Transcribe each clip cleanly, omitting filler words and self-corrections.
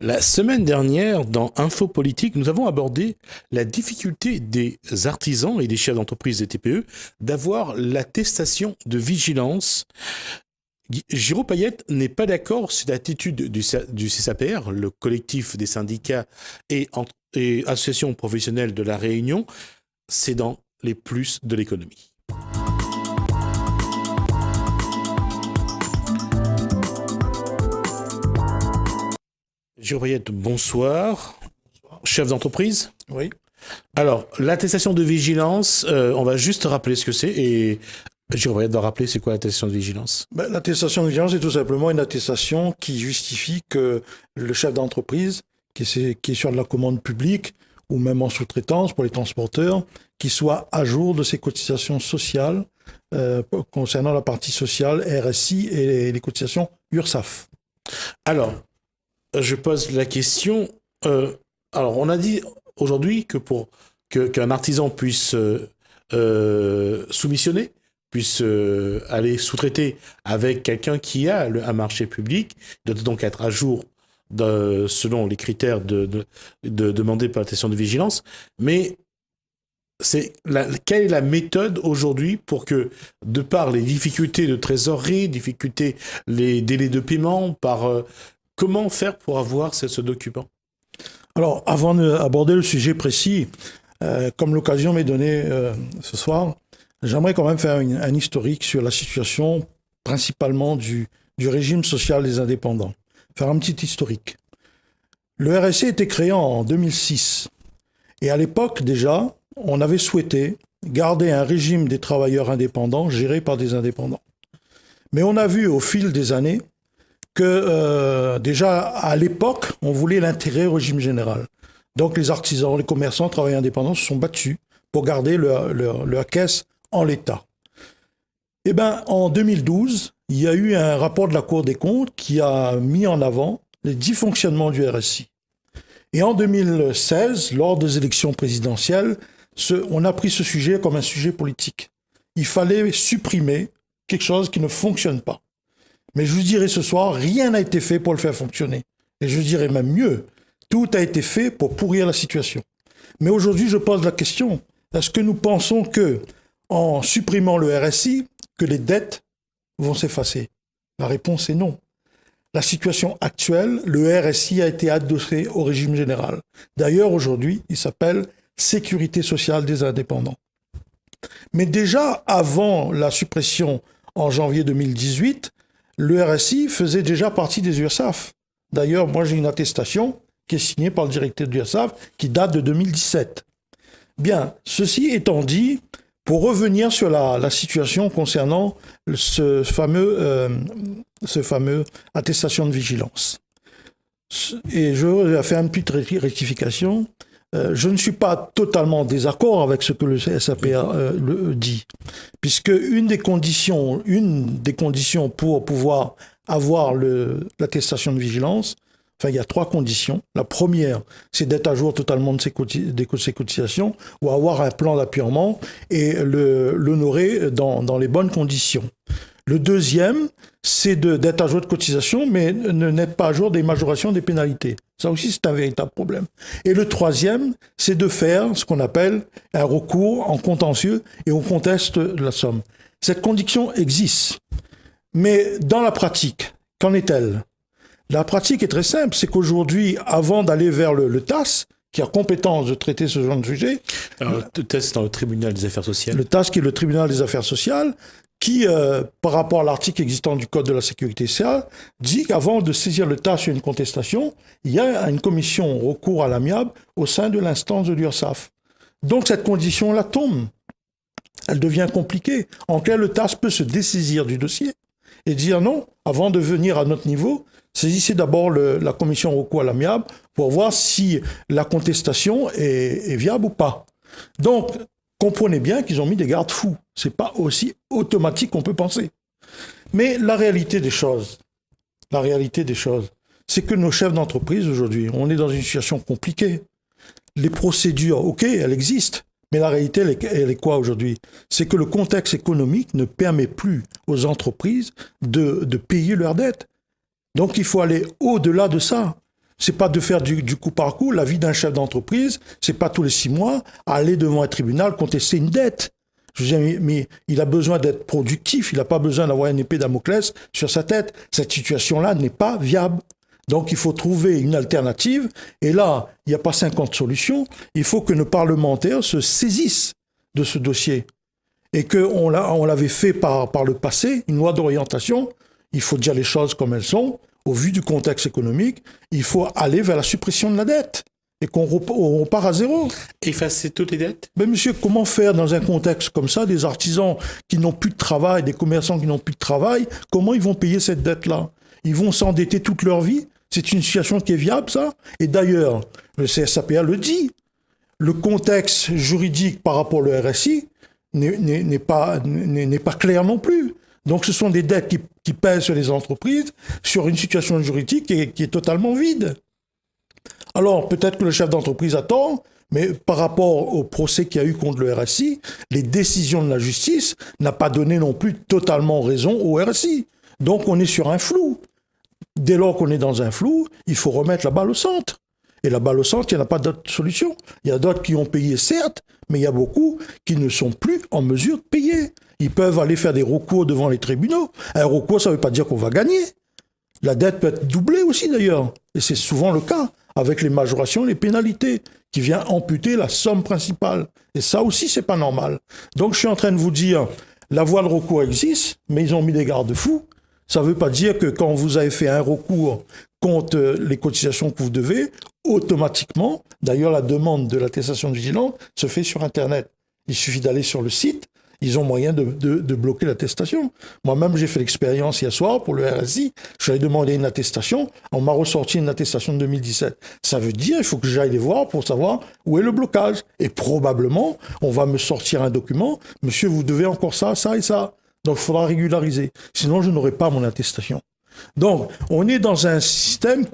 La semaine dernière, dans Info Politique, nous avons abordé la difficulté des artisans et des chefs d'entreprise des TPE d'avoir l'attestation de vigilance. Giraud Payette n'est pas d'accord sur l'attitude du CSAPR, le collectif des syndicats et associations professionnelles de la Réunion. C'est dans les plus de l'économie. Giraud Payette, bonsoir. Chef d'entreprise ? Oui. Alors, l'attestation de vigilance, on va juste rappeler ce que c'est et Giraud Payette va rappeler c'est quoi l'attestation de vigilance. L'attestation de vigilance est tout simplement une attestation qui justifie que le chef d'entreprise, qui est sur de la commande publique ou même en sous-traitance pour les transporteurs, qui soit à jour de ses cotisations sociales concernant la partie sociale, RSI et les cotisations URSSAF. Alors, je pose la question. Alors, on a dit aujourd'hui que pour qu'un artisan puisse soumissionner, puisse aller sous-traiter avec quelqu'un qui a un marché public, il doit donc être à jour selon les critères demandés par l'attestation de vigilance. Mais quelle est la méthode aujourd'hui pour que, de par les difficultés de trésorerie, les délais de paiement, comment faire pour avoir ce document ? Alors, avant d'aborder le sujet précis, comme l'occasion m'est donnée ce soir, j'aimerais quand même faire un historique sur la situation principalement du régime social des indépendants. Faire un petit historique. Le RSI a été créé en 2006. Et à l'époque, déjà, on avait souhaité garder un régime des travailleurs indépendants géré par des indépendants. Mais on a vu au fil des années que déjà à l'époque, on voulait l'intégrer au régime général. Donc les artisans, les commerçants, travailleurs indépendants se sont battus pour garder leur caisse en l'état. Eh bien, en 2012, il y a eu un rapport de la Cour des comptes qui a mis en avant les dysfonctionnements du RSI. Et en 2016, lors des élections présidentielles, on a pris ce sujet comme un sujet politique. Il fallait supprimer quelque chose qui ne fonctionne pas. Mais je vous dirais ce soir, rien n'a été fait pour le faire fonctionner. Et je dirais même mieux, tout a été fait pour pourrir la situation. Mais aujourd'hui, je pose la question, est-ce que nous pensons que, en supprimant le RSI, que les dettes vont s'effacer ? La réponse est non. La situation actuelle, le RSI a été adossé au régime général. D'ailleurs, aujourd'hui, il s'appelle Sécurité sociale des indépendants. Mais déjà, avant la suppression en janvier 2018, le RSI faisait déjà partie des URSSAF. D'ailleurs, moi, j'ai une attestation qui est signée par le directeur de l'URSSAF qui date de 2017. Bien, ceci étant dit, pour revenir sur la situation concernant ce fameux attestation de vigilance. Et je vais faire une petite rectification. Je ne suis pas totalement en désaccord avec ce que le SAPR dit, puisque une des conditions pour pouvoir avoir l'attestation de vigilance, enfin il y a 3 conditions. La première, c'est d'être à jour totalement de ses cotisations ou avoir un plan d'apurement et l'honorer dans les bonnes conditions. Le deuxième, c'est d'être à jour de cotisation, mais ne n'être pas à jour des majorations des pénalités. Ça aussi, c'est un véritable problème. Et le troisième, c'est de faire ce qu'on appelle un recours en contentieux et on conteste la somme. Cette condition existe. Mais dans la pratique, qu'en est-elle ? La pratique est très simple. C'est qu'aujourd'hui, avant d'aller vers le TAS, qui a compétence de traiter ce genre de sujet... Alors, le TAS, c'est dans le tribunal des affaires sociales. Le TAS, qui est le tribunal des affaires sociales, qui, par rapport à l'article existant du Code de la sécurité sociale, dit qu'avant de saisir le TAS sur une contestation, il y a une commission recours à l'amiable au sein de l'instance de l'URSSAF. Donc cette condition-là tombe. Elle devient compliquée. En clair, le TAS peut se dessaisir du dossier et dire non, avant de venir à notre niveau, saisissez d'abord la commission recours à l'amiable pour voir si la contestation est viable ou pas. Donc, comprenez bien qu'ils ont mis des garde-fous. C'est pas aussi automatique qu'on peut penser. Mais la réalité des choses, c'est que nos chefs d'entreprise aujourd'hui, on est dans une situation compliquée. Les procédures, ok, elles existent, mais la réalité, elle est quoi aujourd'hui ? C'est que le contexte économique ne permet plus aux entreprises de payer leurs dettes. Donc il faut aller au-delà de ça. C'est pas de faire du coup par coup. La vie d'un chef d'entreprise, c'est pas tous les 6 mois aller devant un tribunal contester une dette. Je veux dire, mais il a besoin d'être productif. Il n'a pas besoin d'avoir une épée Damoclès sur sa tête. Cette situation-là n'est pas viable. Donc, il faut trouver une alternative. Et là, il n'y a pas 50 solutions. Il faut que nos parlementaires se saisissent de ce dossier. Et qu'on l'avait fait par le passé, une loi d'orientation. Il faut dire les choses comme elles sont. Au vu du contexte économique, il faut aller vers la suppression de la dette. Et qu'on repart à zéro. Effacer toutes les dettes? Mais monsieur, comment faire dans un contexte comme ça, des artisans qui n'ont plus de travail, des commerçants qui n'ont plus de travail, comment ils vont payer cette dette-là? Ils vont s'endetter toute leur vie? C'est une situation qui est viable, ça? Et d'ailleurs, le CSAPA le dit, le contexte juridique par rapport au RSI n'est pas clair non plus. Donc ce sont des dettes qui pèsent sur les entreprises, sur une situation juridique qui est totalement vide. Alors, peut-être que le chef d'entreprise a tort, mais par rapport au procès qu'il y a eu contre le RSI, les décisions de la justice n'ont pas donné non plus totalement raison au RSI. Donc, on est sur un flou. Dès lors qu'on est dans un flou, il faut remettre la balle au centre. Et la balle au centre, il n'y en a pas d'autre solution. Il y a d'autres qui ont payé, certes, mais il y a beaucoup qui ne sont plus en mesure de payer. Ils peuvent aller faire des recours devant les tribunaux. Un recours, ça ne veut pas dire qu'on va gagner. La dette peut être doublée aussi, d'ailleurs. Et c'est souvent le cas, avec les majorations, les pénalités, qui vient amputer la somme principale. Et ça aussi, c'est pas normal. Donc, je suis en train de vous dire, la voie de recours existe, mais ils ont mis des garde-fous. Ça ne veut pas dire que quand vous avez fait un recours contre les cotisations que vous devez, automatiquement, d'ailleurs, la demande de l'attestation de vigilance se fait sur Internet. Il suffit d'aller sur le site. Ils ont moyen de bloquer l'attestation. Moi-même, j'ai fait l'expérience hier soir pour le RSI. Je suis allé demander une attestation. On m'a ressorti une attestation de 2017. Ça veut dire qu'il faut que j'aille les voir pour savoir où est le blocage. Et probablement, on va me sortir un document. Monsieur, vous devez encore ça, ça et ça. Donc, il faudra régulariser. Sinon, je n'aurai pas mon attestation. Donc, on est dans un système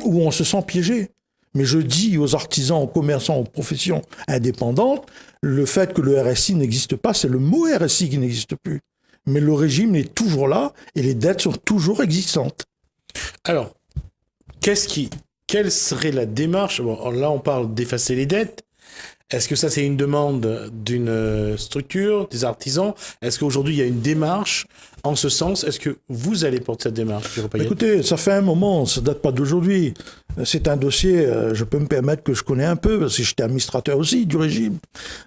où on se sent piégé. Mais je dis aux artisans, aux commerçants, aux professions indépendantes, le fait que le RSI n'existe pas, c'est le mot RSI qui n'existe plus. Mais le régime est toujours là et les dettes sont toujours existantes. Alors, quelle serait la démarche? Bon, là, on parle d'effacer les dettes. Est-ce que ça, c'est une demande d'une structure, des artisans? Est-ce qu'aujourd'hui, il y a une démarche en ce sens? Est-ce que vous allez porter cette démarche? Écoutez, ça fait un moment, ça ne date pas d'aujourd'hui. C'est un dossier, je peux me permettre que je connais un peu, parce que j'étais administrateur aussi du régime.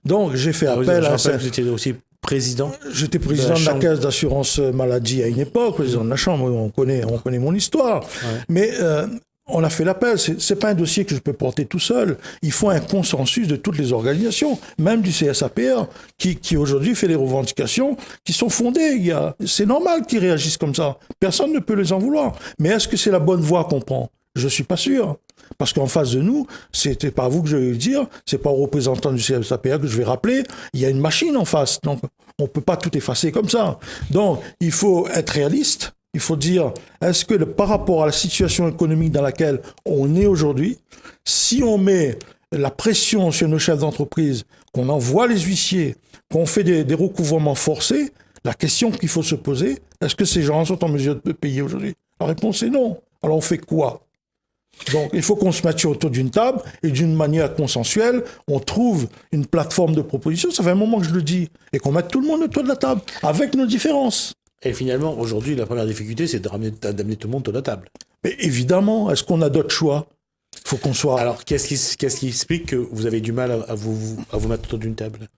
Donc, j'ai fait appel à... Vous étiez aussi président? J'étais président de la caisse d'assurance maladie à une époque, président de la chambre, on connaît mon histoire. Ouais. Mais... on a fait l'appel, c'est pas un dossier que je peux porter tout seul. Il faut un consensus de toutes les organisations, même du CSAPR, qui aujourd'hui fait des revendications qui sont fondées. C'est normal qu'ils réagissent comme ça. Personne ne peut les en vouloir. Mais est-ce que c'est la bonne voie qu'on prend? Je suis pas sûr. Parce qu'en face de nous, c'était pas à vous que je vais le dire, c'est pas aux représentants du CSAPR que je vais rappeler. Il y a une machine en face. Donc, on peut pas tout effacer comme ça. Donc, il faut être réaliste. Il faut dire, est-ce que par rapport à la situation économique dans laquelle on est aujourd'hui, si on met la pression sur nos chefs d'entreprise, qu'on envoie les huissiers, qu'on fait des recouvrements forcés, la question qu'il faut se poser, est-ce que ces gens sont en mesure de payer aujourd'hui? La réponse est non. Alors on fait quoi? Donc il faut qu'on se mette autour d'une table et d'une manière consensuelle, on trouve une plateforme de proposition, ça fait un moment que je le dis, et qu'on mette tout le monde autour de la table, avec nos différences. Et finalement, aujourd'hui, la première difficulté, c'est d'amener tout le monde autour de la table. Mais évidemment, est-ce qu'on a d'autres choix? Il faut qu'on soit... Alors, qu'est-ce qui explique que vous avez du mal à vous mettre autour d'une table?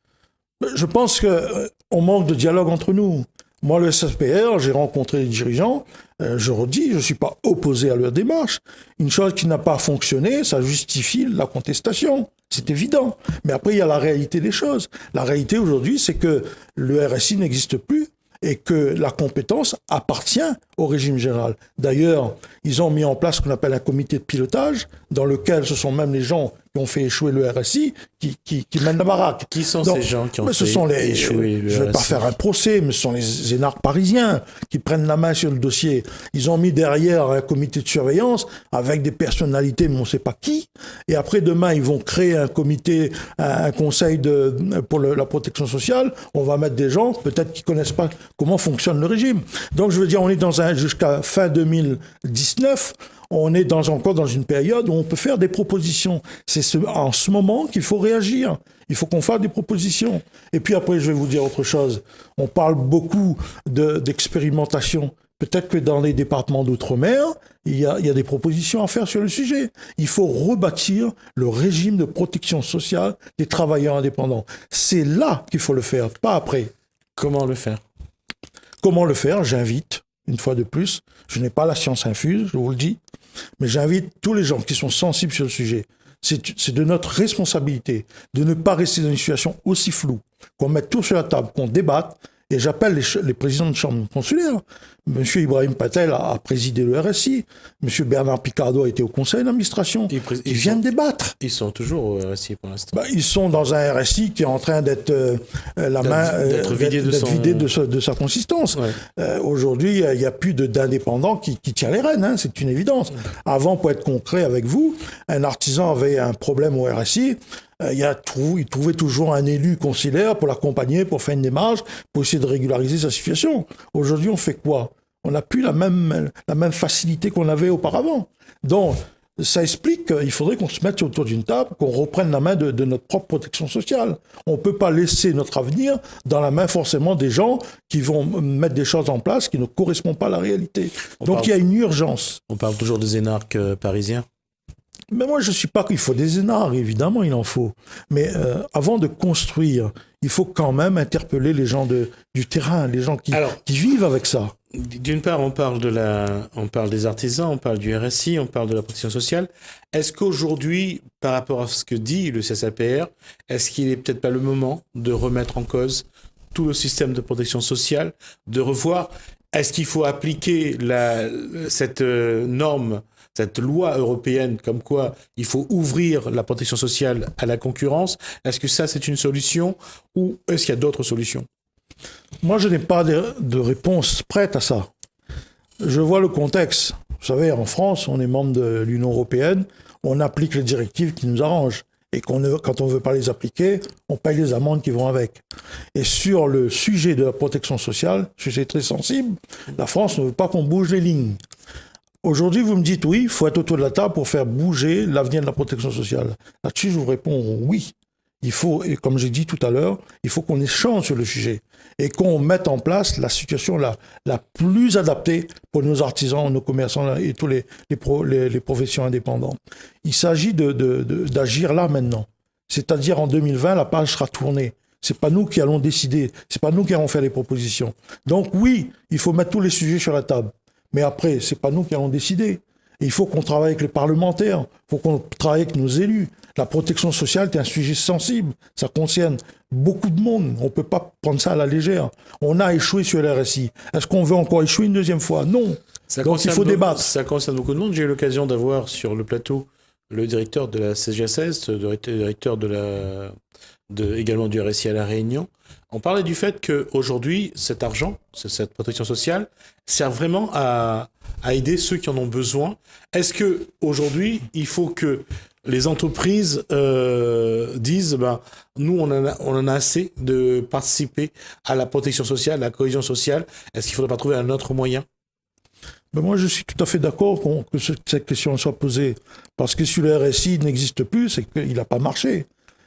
Je pense qu'on manque de dialogue entre nous. Moi, le SFPR, j'ai rencontré les dirigeants, je redis, je ne suis pas opposé à leur démarche. Une chose qui n'a pas fonctionné, ça justifie la contestation. C'est évident. Mais après, il y a la réalité des choses. La réalité aujourd'hui, c'est que le RSI n'existe plus et que la compétence appartient au régime général. D'ailleurs, ils ont mis en place ce qu'on appelle un comité de pilotage, dans lequel ce sont même les gens qui ont fait échouer le RSI qui mènent la baraque. Qui sont ces gens qui ont fait échouer le RSI? Je ne vais pas faire un procès, mais ce sont les énarques parisiens qui prennent la main sur le dossier. Ils ont mis derrière un comité de surveillance avec des personnalités, mais on ne sait pas qui. Et après, demain, ils vont créer un comité, un conseil pour la protection sociale. On va mettre des gens, peut-être qui ne connaissent pas comment fonctionne le régime. Donc, je veux dire, on est jusqu'à fin 2019, On est encore dans une période où on peut faire des propositions. En ce moment qu'il faut réagir. Il faut qu'on fasse des propositions. Et puis après, je vais vous dire autre chose. On parle beaucoup d'expérimentation. Peut-être que dans les départements d'outre-mer, il y a des propositions à faire sur le sujet. Il faut rebâtir le régime de protection sociale des travailleurs indépendants. C'est là qu'il faut le faire, pas après. Comment le faire? Comment le faire? J'invite, une fois de plus, je n'ai pas la science infuse, je vous le dis, mais j'invite tous les gens qui sont sensibles sur le sujet. C'est de notre responsabilité de ne pas rester dans une situation aussi floue, qu'on mette tout sur la table, qu'on débatte. Et j'appelle les présidents de chambre consulaire. Monsieur Ibrahim Patel a présidé le RSI. Monsieur Bernard Picardo a été au conseil d'administration. Ils viennent débattre. Ils sont toujours au RSI pour l'instant. Ils sont dans un RSI qui est en train d'être vidé de sa consistance. Ouais. Aujourd'hui, il n'y a plus d'indépendant qui tient les rênes. Hein, c'est une évidence. Avant, pour être concret avec vous, un artisan avait un problème au RSI. Il trouvait toujours un élu consulaire pour l'accompagner, pour faire une démarche, pour essayer de régulariser sa situation. Aujourd'hui, on fait quoi? On n'a plus la même facilité qu'on avait auparavant. Donc, ça explique qu'il faudrait qu'on se mette autour d'une table, qu'on reprenne la main de notre propre protection sociale. On ne peut pas laisser notre avenir dans la main forcément des gens qui vont mettre des choses en place qui ne correspondent pas à la réalité. Donc, il y a une urgence. On parle toujours des énarques parisiens. Mais moi, je ne suis pas qu'il faut des énarques, évidemment, il en faut. Mais avant de construire, il faut quand même interpeller les gens du terrain, les gens qui vivent avec ça. D'une part, on parle des artisans, on parle du RSI, on parle de la protection sociale. Est-ce qu'aujourd'hui, par rapport à ce que dit le CSAPR, est-ce qu'il n'est peut-être pas le moment de remettre en cause tout le système de protection sociale, de revoir, est-ce qu'il faut appliquer cette norme, cette loi européenne comme quoi il faut ouvrir la protection sociale à la concurrence? Est-ce que ça, c'est une solution ou est-ce qu'il y a d'autres solutions? Moi, je n'ai pas de réponse prête à ça. Je vois le contexte. Vous savez, en France, on est membre de l'Union européenne, on applique les directives qui nous arrangent. Et quand on ne veut pas les appliquer, on paye les amendes qui vont avec. Et sur le sujet de la protection sociale, sujet très sensible, la France ne veut pas qu'on bouge les lignes. Aujourd'hui, vous me dites oui, il faut être autour de la table pour faire bouger l'avenir de la protection sociale. Là-dessus, je vous réponds oui. Il faut, et comme j'ai dit tout à l'heure, il faut qu'on échange sur le sujet et qu'on mette en place la situation la plus adaptée pour nos artisans, nos commerçants et tous les professions indépendantes. Il s'agit d'agir là maintenant. C'est-à-dire en 2020, la page sera tournée. C'est pas nous qui allons décider, c'est pas nous qui allons faire les propositions. Donc oui, il faut mettre tous les sujets sur la table. Mais après, c'est pas nous qui allons décider. Et il faut qu'on travaille avec les parlementaires, il faut qu'on travaille avec nos élus. La protection sociale est un sujet sensible, ça concerne beaucoup de monde. On ne peut pas prendre ça à la légère. On a échoué sur le RSI. Est-ce qu'on veut encore échouer une deuxième fois? Non. Donc il faut débattre. Ça concerne beaucoup de monde. J'ai eu l'occasion d'avoir sur le plateau le directeur de la CGSS, le directeur également du RSI à La Réunion. On parlait du fait qu'aujourd'hui, cet argent, cette protection sociale, sert vraiment à aider ceux qui en ont besoin. Est-ce qu'aujourd'hui, il faut que les entreprises disent nous, on en a assez de participer à la protection sociale, à la cohésion sociale. Est-ce qu'il ne faudrait pas trouver un autre moyen? Moi, je suis tout à fait d'accord que cette question soit posée. Parce que si le RSI n'existe plus, c'est qu'il n'a pas marché.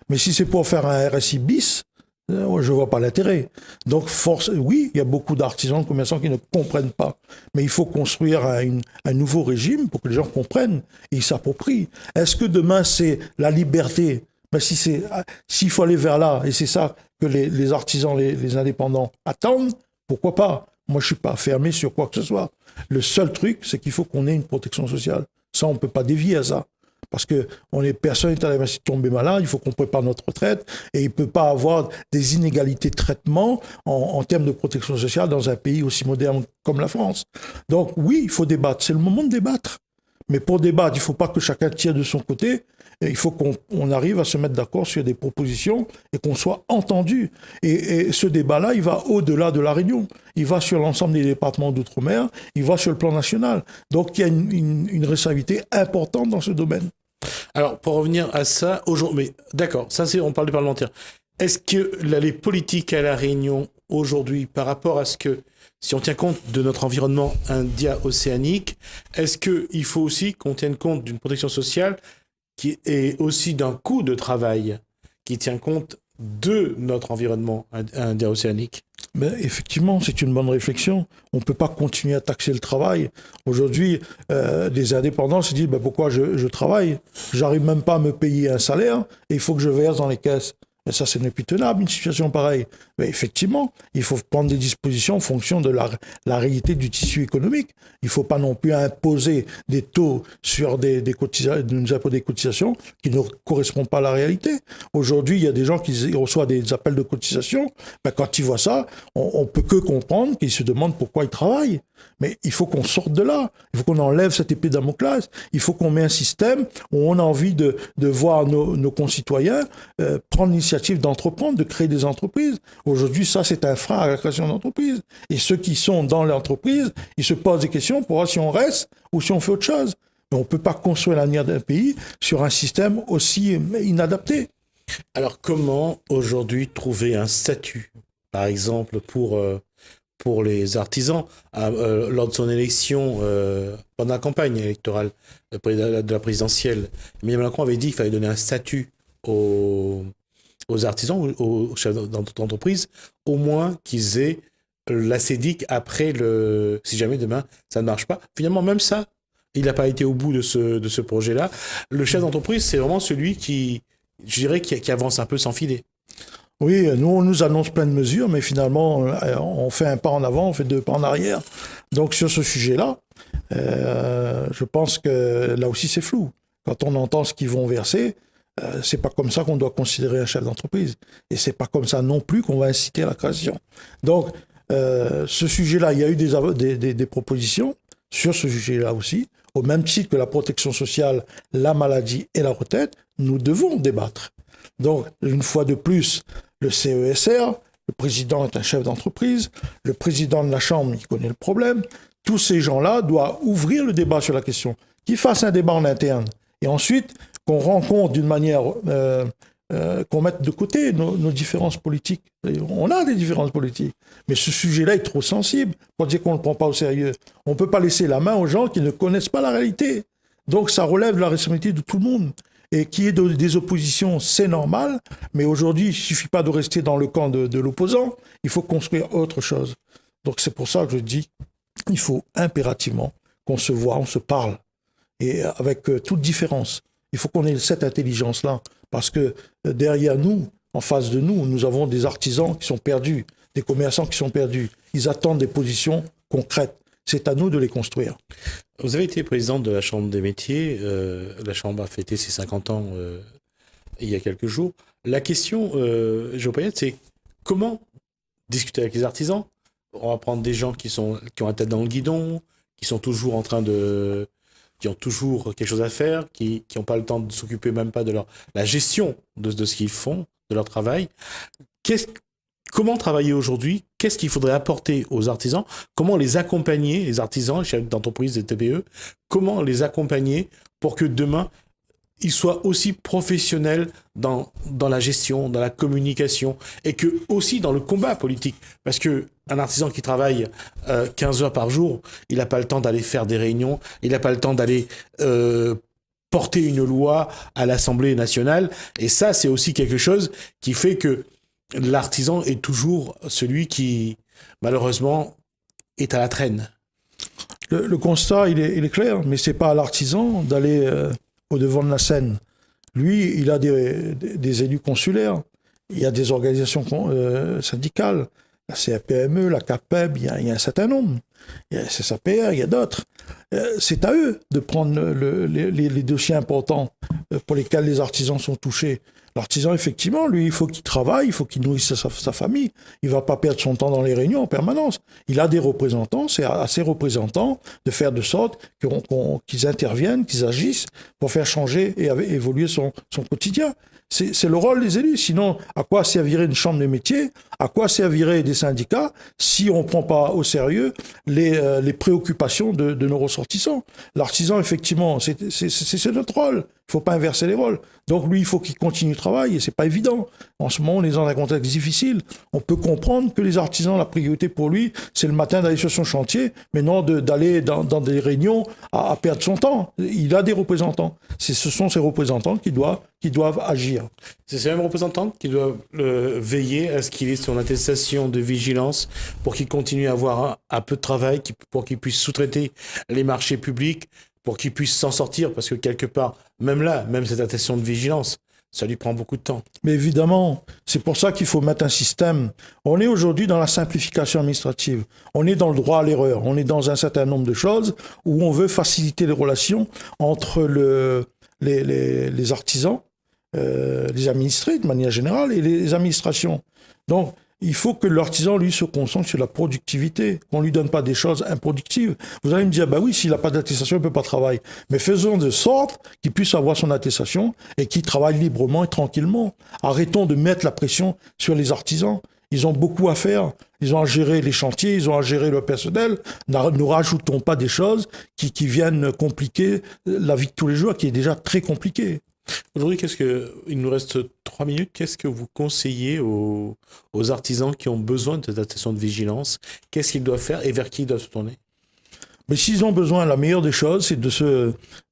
Mais si c'est pour faire un RSI bis, je ne vois pas l'intérêt. Donc, oui, il y a beaucoup d'artisans, de commerçants qui ne comprennent pas. Mais il faut construire un nouveau régime pour que les gens comprennent et ils s'approprient. Est-ce que demain, c'est la liberté? S'il faut aller vers là, et c'est ça que les artisans, les indépendants attendent, pourquoi pas? Moi, je ne suis pas fermé sur quoi que ce soit. Le seul truc, c'est qu'il faut qu'on ait une protection sociale. Ça, on ne peut pas dévier à ça. Parce que personne n'est à la merci de tomber malade, il faut qu'on prépare notre retraite et il ne peut pas avoir des inégalités de traitement en termes de protection sociale dans un pays aussi moderne comme la France. Donc oui, il faut débattre, c'est le moment de débattre. Mais pour débattre, il ne faut pas que chacun tire de son côté, et il faut qu'on arrive à se mettre d'accord sur des propositions et qu'on soit entendu. Et ce débat-là, il va au-delà de la Réunion. Il va sur l'ensemble des départements d'outre-mer, il va sur le plan national. Donc il y a une responsabilité importante dans ce domaine. Alors, pour revenir à ça, aujourd'hui, mais d'accord, ça on parle du parlementaire. Est-ce que les politiques à La Réunion aujourd'hui par rapport à ce que, si on tient compte de notre environnement india-océanique, est-ce qu'il faut aussi qu'on tienne compte d'une protection sociale qui est aussi d'un coût de travail qui tient compte de notre environnement india-océanique? Mais effectivement, c'est une bonne réflexion. On ne peut pas continuer à taxer le travail. Aujourd'hui, des indépendants se disent pourquoi je travaille? J'arrive même pas à me payer un salaire et il faut que je verse dans les caisses. Mais ça, ce n'est plus tenable, une situation pareille. Mais effectivement, il faut prendre des dispositions en fonction de la réalité du tissu économique. Il ne faut pas non plus imposer des taux sur des cotisations qui ne correspondent pas à la réalité. Aujourd'hui, il y a des gens qui reçoivent des appels de cotisation. Quand ils voient ça, on ne peut que comprendre qu'ils se demandent pourquoi ils travaillent. Mais il faut qu'on sorte de là. Il faut qu'on enlève cette épée de Damoclès. Il faut qu'on mette un système où on a envie de voir nos concitoyens prendre l'initiative d'entreprendre, de créer des entreprises. Aujourd'hui, ça, c'est un frein à la création d'entreprises. Et ceux qui sont dans l'entreprise, ils se posent des questions pour voir si on reste ou si on fait autre chose. Mais on ne peut pas construire l'avenir d'un pays sur un système aussi inadapté. Alors, comment aujourd'hui trouver un statut, par exemple, pour les artisans, lors de son élection, pendant la campagne électorale de la présidentielle, Emmanuel Macron avait dit qu'il fallait donner un statut aux artisans, aux chefs d'entreprise, au moins qu'ils aient la CEDIC après si jamais demain ça ne marche pas. Finalement, même ça, il n'a pas été au bout de ce projet-là. Le chef d'entreprise, c'est vraiment celui qui, je dirais, qui avance un peu sans filet. Oui, nous, on nous annonce plein de mesures, mais finalement, on fait un pas en avant, on fait 2 pas en arrière. Donc, sur ce sujet-là, je pense que là aussi, c'est flou. Quand on entend ce qu'ils vont verser, c'est pas comme ça qu'on doit considérer un chef d'entreprise. Et c'est pas comme ça non plus qu'on va inciter à la création. Donc, ce sujet-là, il y a eu des propositions sur ce sujet-là aussi. Au même titre que la protection sociale, la maladie et la retraite, nous devons débattre. Donc, une fois de plus, le CESR, le président est un chef d'entreprise, le président de la Chambre, il connaît le problème. Tous ces gens-là doivent ouvrir le débat sur la question, qu'ils fassent un débat en interne. Et ensuite, qu'on rencontre d'une manière, qu'on mette de côté nos différences politiques. On a des différences politiques, mais ce sujet-là est trop sensible pour dire qu'on ne le prend pas au sérieux. On ne peut pas laisser la main aux gens qui ne connaissent pas la réalité. Donc, ça relève de la responsabilité de tout le monde. Et qu'il y ait des oppositions, c'est normal, mais aujourd'hui, il ne suffit pas de rester dans le camp de l'opposant, il faut construire autre chose. Donc c'est pour ça que je dis, il faut impérativement qu'on se voit, on se parle, et avec toute différence. Il faut qu'on ait cette intelligence-là, parce que derrière nous, en face de nous, nous avons des artisans qui sont perdus, des commerçants qui sont perdus. Ils attendent des positions concrètes. C'est à nous de les construire. Vous avez été président de la Chambre des métiers. La Chambre a fêté ses 50 ans il y a quelques jours. La question, Géopayette, c'est comment discuter avec les artisans? On va prendre des gens qui ont la tête dans le guidon, qui sont toujours qui ont toujours quelque chose à faire, qui n'ont pas le temps de s'occuper même pas de la gestion de ce qu'ils font, de leur travail. Comment travailler aujourd'hui? Qu'est-ce qu'il faudrait apporter aux artisans? Comment les accompagner, les artisans, les chefs d'entreprise, des TPE? Comment les accompagner pour que demain, ils soient aussi professionnels dans la gestion, dans la communication, et que aussi dans le combat politique? Parce que un artisan qui travaille 15 heures par jour, il n'a pas le temps d'aller faire des réunions, il n'a pas le temps d'aller porter une loi à l'Assemblée nationale. Et ça, c'est aussi quelque chose qui fait que l'artisan est toujours celui qui, malheureusement, est à la traîne. Le constat, il est clair, mais ce n'est pas à l'artisan d'aller au devant de la scène. Lui, il a des élus consulaires, il y a des organisations syndicales, la CAPME, la CAPEB, il y a un certain nombre. Il y a SSAPR, il y a d'autres. C'est à eux de prendre les dossiers importants pour lesquels les artisans sont touchés. L'artisan, effectivement, lui, il faut qu'il travaille, il faut qu'il nourrisse sa famille. Il ne va pas perdre son temps dans les réunions en permanence. Il a des représentants, c'est à ses représentants de faire de sorte qu'ils interviennent, qu'ils agissent pour faire changer et évoluer son quotidien. C'est le rôle des élus. Sinon, à quoi servirait une chambre des métiers? À quoi serviraient des syndicats si on ne prend pas au sérieux les préoccupations de nos ressortissants? L'artisan, effectivement, c'est notre rôle. Il ne faut pas inverser les rôles. Donc lui, il faut qu'il continue de travailler, et c'est pas évident. En ce moment, on est dans un contexte difficile. On peut comprendre que les artisans, la priorité pour lui, c'est le matin d'aller sur son chantier, mais non d'aller dans des réunions à perdre son temps. Il a des représentants. Ce sont ces représentants qui doivent agir. C'est ces mêmes représentants qui doivent veiller à ce qu'il ait son attestation de vigilance pour qu'il continue à avoir un peu de travail, pour qu'il puisse sous-traiter les marchés publics, pour qu'il puisse s'en sortir, parce que quelque part, même cette attestation de vigilance, ça lui prend beaucoup de temps. Mais évidemment, c'est pour ça qu'il faut mettre un système. On est aujourd'hui dans la simplification administrative. On est dans le droit à l'erreur. On est dans un certain nombre de choses où on veut faciliter les relations entre les artisans, les administrés de manière générale, et les administrations. Donc, il faut que l'artisan, lui, se concentre sur la productivité, qu'on ne lui donne pas des choses improductives. Vous allez me dire, bah oui, s'il n'a pas d'attestation, il ne peut pas travailler. Mais faisons de sorte qu'il puisse avoir son attestation et qu'il travaille librement et tranquillement. Arrêtons de mettre la pression sur les artisans. Ils ont beaucoup à faire. Ils ont à gérer les chantiers, ils ont à gérer le personnel. Ne rajoutons pas des choses qui viennent compliquer la vie de tous les jours, qui est déjà très compliquée. Aujourd'hui, il nous reste 3 minutes. Qu'est-ce que vous conseillez aux artisans qui ont besoin de cette attestation de vigilance? Qu'est-ce qu'ils doivent faire et vers qui ils doivent se tourner? Mais s'ils ont besoin, la meilleure des choses, c'est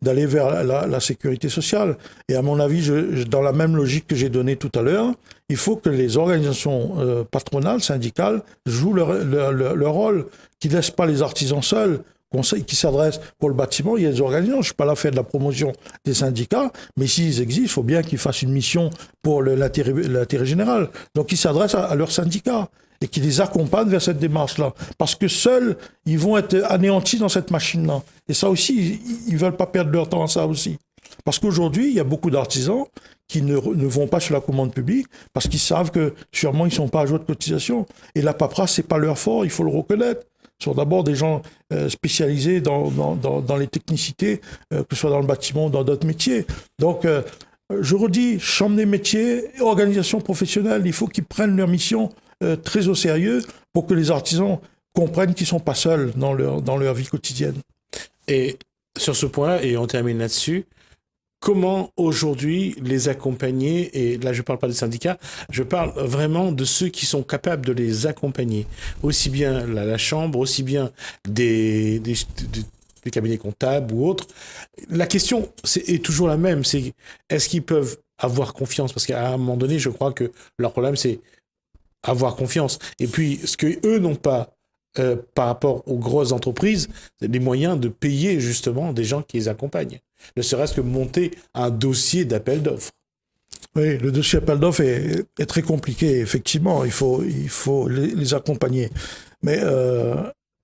d'aller vers la sécurité sociale. Et à mon avis, dans la même logique que j'ai donnée tout à l'heure, il faut que les organisations patronales, syndicales, jouent leur rôle, qu'ils ne laissent pas les artisans seuls. Conseil qui s'adresse pour le bâtiment, il y a des organisations, je ne suis pas là à faire de la promotion des syndicats, mais s'ils existent, il faut bien qu'ils fassent une mission pour l'intérêt général. Donc ils s'adressent à leurs syndicats et qu'ils les accompagnent vers cette démarche-là. Parce que seuls, ils vont être anéantis dans cette machine-là. Et ça aussi, ils ne veulent pas perdre leur temps à ça aussi. Parce qu'aujourd'hui, il y a beaucoup d'artisans qui ne vont pas sur la commande publique parce qu'ils savent que sûrement ils ne sont pas à jour de cotisation. Et la paperasse, ce n'est pas leur fort, il faut le reconnaître. Ce sont d'abord des gens spécialisés dans les technicités, que ce soit dans le bâtiment ou dans d'autres métiers. Donc, je redis, chambre des métiers, organisation professionnelle, il faut qu'ils prennent leur mission très au sérieux pour que les artisans comprennent qu'ils ne sont pas seuls dans leur vie quotidienne. Et sur ce point, et on termine là-dessus, comment aujourd'hui les accompagner, et là je ne parle pas des syndicats, je parle vraiment de ceux qui sont capables de les accompagner, aussi bien la chambre, aussi bien des cabinets comptables ou autres. La question est toujours la même, c'est est-ce qu'ils peuvent avoir confiance? Parce qu'à un moment donné, je crois que leur problème c'est avoir confiance. Et puis ce qu'eux n'ont pas, par rapport aux grosses entreprises, les moyens de payer justement des gens qui les accompagnent. Ne serait-ce que monter un dossier d'appel d'offres. Oui, le dossier d'appel d'offres est très compliqué, effectivement, il faut les accompagner. Mais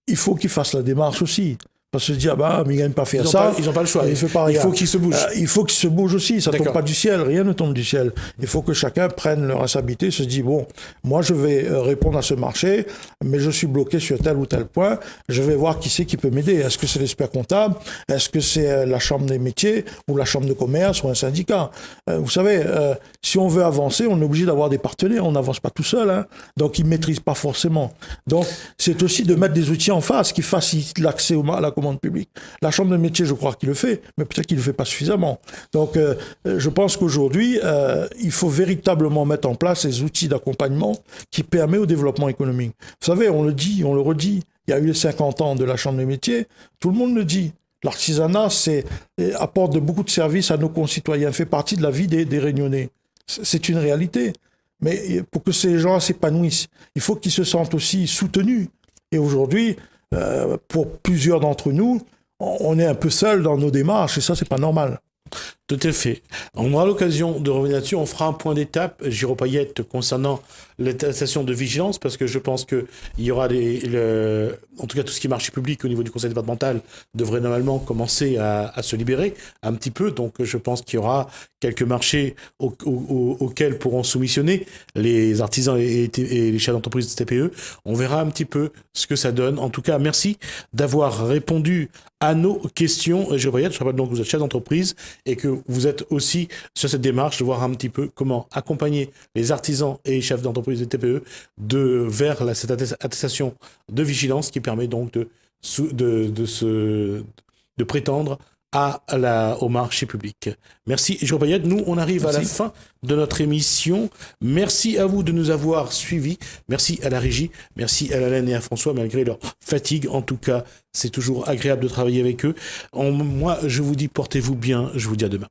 il faut qu'ils fassent la démarche aussi. Pas se dire, mais ils ne gagnent pas faire ça. Ils n'ont pas le choix. Il faut qu'ils se bougent. Il faut qu'ils se bougent aussi. Ça ne tombe pas du ciel. Rien ne tombe du ciel. Il faut que chacun prenne leur responsabilité, se dit, bon, moi, je vais répondre à ce marché, mais je suis bloqué sur tel ou tel point. Je vais voir qui c'est qui peut m'aider. Est-ce que c'est l'expert comptable? Est-ce que c'est la chambre des métiers ou la chambre de commerce ou un syndicat? Vous savez, si on veut avancer, on est obligé d'avoir des partenaires. On n'avance pas tout seul. Hein. Donc, ils ne maîtrisent pas forcément. Donc, c'est aussi de mettre des outils en face qui facilitent l'accès à la commande publique. La chambre de métier, je crois qu'il le fait, mais peut-être qu'il ne le fait pas suffisamment. Donc, je pense qu'aujourd'hui, il faut véritablement mettre en place ces outils d'accompagnement qui permettent au développement économique. Vous savez, on le dit, on le redit, il y a eu les 50 ans de la chambre des métiers, tout le monde le dit. L'artisanat apporte beaucoup de services à nos concitoyens, fait partie de la vie des Réunionnais. C'est une réalité. Mais pour que ces gens s'épanouissent, il faut qu'ils se sentent aussi soutenus. Et aujourd'hui, pour plusieurs d'entre nous, on est un peu seuls dans nos démarches et ça, c'est pas normal. Tout à fait. On aura l'occasion de revenir là-dessus. On fera un point d'étape, Giraud Payette, concernant l'attestation de vigilance, parce que je pense qu'il y aura en tout cas tout ce qui est marché public au niveau du conseil départemental devrait normalement commencer à se libérer un petit peu. Donc je pense qu'il y aura quelques marchés auxquels pourront soumissionner les artisans et les chefs d'entreprise de TPE. On verra un petit peu ce que ça donne. En tout cas, merci d'avoir répondu à nos questions. Je rappelle donc que vous êtes chef d'entreprise et que vous êtes aussi sur cette démarche de voir un petit peu comment accompagner les artisans et les chefs d'entreprise de TPE vers cette attestation de vigilance qui permet donc de prétendre au marché public. Merci, Jérôme Payette. Nous, on arrive à la fin de notre émission. Merci à vous de nous avoir suivis. Merci à la régie. Merci à Alain et à François, malgré leur fatigue. En tout cas, c'est toujours agréable de travailler avec eux. Moi, je vous dis, portez-vous bien. Je vous dis à demain.